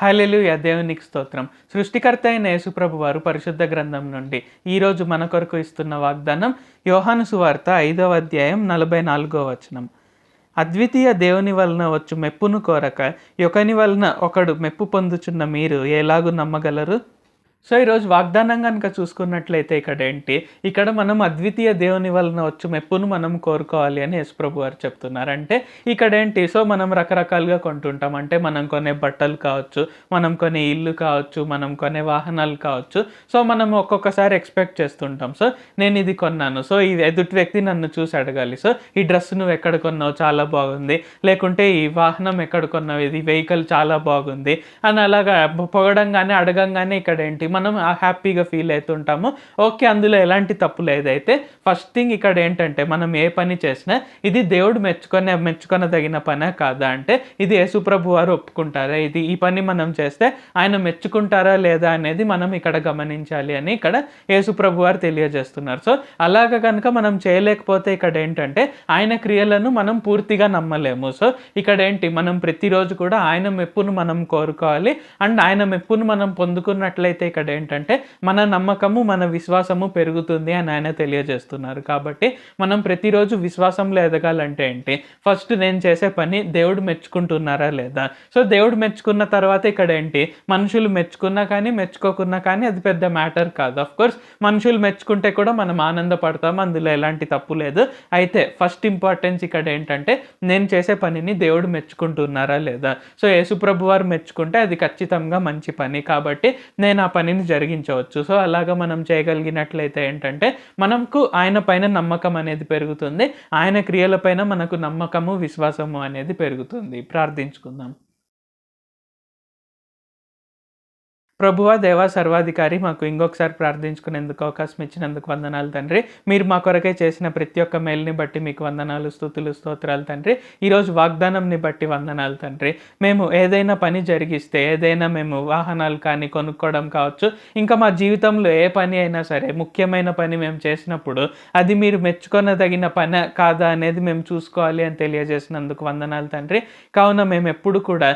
హల్లెలూయా! దేవునికి స్తోత్రం. సృష్టికర్త అయిన యేసుప్రభు వారు పరిశుద్ధ గ్రంథం నుండి ఈరోజు మన కొరకు ఇస్తున్న వాగ్దానం యోహాను సువార్త 5వ అధ్యాయం 44వ వచనం. అద్వితీయ దేవుని వలన వచ్చు మెప్పును కోరక యొకని వలన ఒకడు మెప్పు పొందుచున్న మీరు ఎలాగు నమ్మగలరు? సో ఈరోజు వాగ్దానం కనుక చూసుకున్నట్లయితే ఇక్కడ మనం అద్వితీయ దేవుని వలన వచ్చు మెప్పును మనం కోరుకోవాలి అని యేసుప్రభు వారు చెప్తున్నారు. అంటే సో మనం రకరకాలుగా కొంటుంటాం. అంటే మనం కొనే బట్టలు కావచ్చు, మనం కొనే ఇల్లు కావచ్చు, మనం కొనే వాహనాలు కావచ్చు. సో మనం ఒక్కొక్కసారి ఎక్స్పెక్ట్ చేస్తుంటాం. సో నేను ఇది కొన్నాను, సో ఈ ఎదుటి వ్యక్తి నన్ను చూసి అడగాలి, సో ఈ డ్రెస్ నువ్వు ఎక్కడ కొన్నావు, చాలా బాగుంది, లేకుంటే ఈ వాహనం ఎక్కడ కొన్నావు, ఇది వెహికల్ చాలా బాగుంది అని అలాగా పొగడంగానే అడగంగానే మనం హ్యాపీగా ఫీల్ అవుతుంటాము. ఓకే, అందులో ఎలాంటి తప్పు లేదైతే ఫస్ట్ థింగ్ ఇక్కడ ఏంటంటే మనం ఏ పని చేసినా ఇది దేవుడు మెచ్చుకొనదగిన పనే కాదా, అంటే ఇది యేసుప్రభు వారు ఒప్పుకుంటారా, ఈ పని మనం చేస్తే ఆయన మెచ్చుకుంటారా లేదా అనేది మనం ఇక్కడ గమనించాలి అని ఇక్కడ యేసుప్రభు వారు తెలియజేస్తున్నారు. సో అలాగ కనుక మనం చేయలేకపోతే ఆయన క్రియలను మనం పూర్తిగా నమ్మలేము. సో మనం ప్రతిరోజు కూడా ఆయన మెప్పును మనం కోరుకోవాలి. అండ్ ఆయన మెప్పును మనం పొందుకున్నట్లయితే మన నమ్మకము, మన విశ్వాసము పెరుగుతుంది అని ఆయన తెలియజేస్తున్నారు. కాబట్టి మనం ప్రతిరోజు విశ్వాసంలో ఎదగాలంటే ఫస్ట్ నేను చేసే పని దేవుడు మెచ్చుకుంటున్నారా లేదా. సో దేవుడు మెచ్చుకున్న తర్వాత మనుషులు మెచ్చుకున్నా కానీ మెచ్చుకోకున్నా కానీ అది పెద్ద మ్యాటర్ కాదు. ఆఫ్ కోర్స్ మనుషులు మెచ్చుకుంటే కూడా మనం ఆనందపడతాం, అందులో ఎలాంటి తప్పు లేదు. అయితే ఫస్ట్ ఇంపార్టెన్స్ నేను చేసే పనిని దేవుడు మెచ్చుకుంటున్నారా లేదా. సో యేసుప్రభు వారు మెచ్చుకుంటే అది ఖచ్చితంగా మంచి పని, కాబట్టి నేను ఆ పనిని జరిగించవచ్చు. సో అలాగా మనం చేయగలిగినట్లయితే మనకు ఆయన పైన నమ్మకం అనేది పెరుగుతుంది, ఆయన క్రియలపైన మనకు నమ్మకము, విశ్వాసము అనేది పెరుగుతుంది. ప్రార్థించుకుందాం. ప్రభువా, దేవా, సర్వాధికారి, మాకు ఇంకొకసారి ప్రార్థించుకునేందుకు అవకాశం ఇచ్చినందుకు వందనాలు తండ్రి. మీరు మా కొరకే చేసిన ప్రతి ఒక్క మేలుని బట్టి మీకు వందనాలు, స్తుతులు, స్తోత్రాలు తండ్రి. ఈరోజు వాగ్దానంని బట్టి వందనాలు తండ్రి. మేము ఏదైనా పని జరిగిస్తే, ఏదైనా మేము వాహనాలు కానీ కొనుక్కోవడం కావచ్చు, ఇంకా మా జీవితంలో ఏ పని అయినా సరే ముఖ్యమైన పని మేము చేసినప్పుడు అది మీరు మెచ్చుకొనదగిన పని కాదా అనేది మేము చూసుకోవాలి అని తెలియజేసినందుకు వందనాలు తండ్రి. కావున మేము ఎప్పుడు కూడా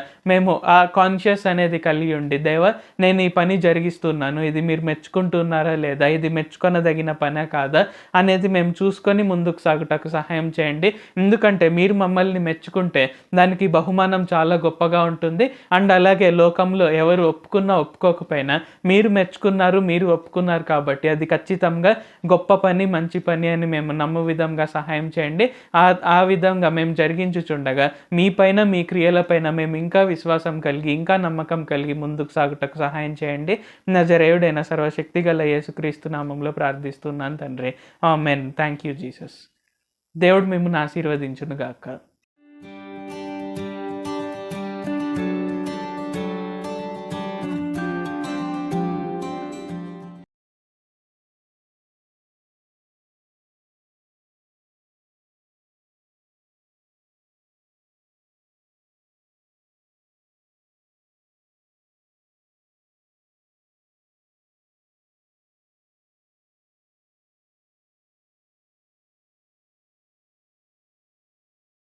ఆ కాన్షియస్ అనేది కలిగి ఉండి, దేవా నేను ఈ పని జరిగిస్తున్నాను, ఇది మీరు మెచ్చుకుంటున్నారా లేదా, ఇది మెచ్చుకొనదగిన పనే కాదా అనేది మేము చూసుకొని ముందుకు సాగుటకు సహాయం చేయండి. ఎందుకంటే మీరు మమ్మల్ని మెచ్చుకుంటే దానికి బహుమానం చాలా గొప్పగా ఉంటుంది. అండ్ అలాగే లోకంలో ఎవరు ఒప్పుకున్నా ఒప్పుకోకపోయినా మీరు మెచ్చుకున్నారు, మీరు ఒప్పుకున్నారు కాబట్టి అది ఖచ్చితంగా గొప్ప పని, మంచి పని అని మేము నమ్ము విధంగా సహాయం చేయండి. ఆ విధంగా మేము జరిగించుచుండగా మీ పైన, మీ క్రియలపైన మేము ఇంకా విశ్వాసం కలిగి, ఇంకా నమ్మకం కలిగి ముందుకు సాగుటకు సహాయం చేయండి. నజరేయుడైన సర్వశక్తి గల యేసుక్రీస్తు నామంలో ప్రార్థిస్తున్నాను తండ్రి. ఆమేన్. Thank you Jesus. దేవుడు మిమ్మల్ని ఆశీర్వదించును గాక.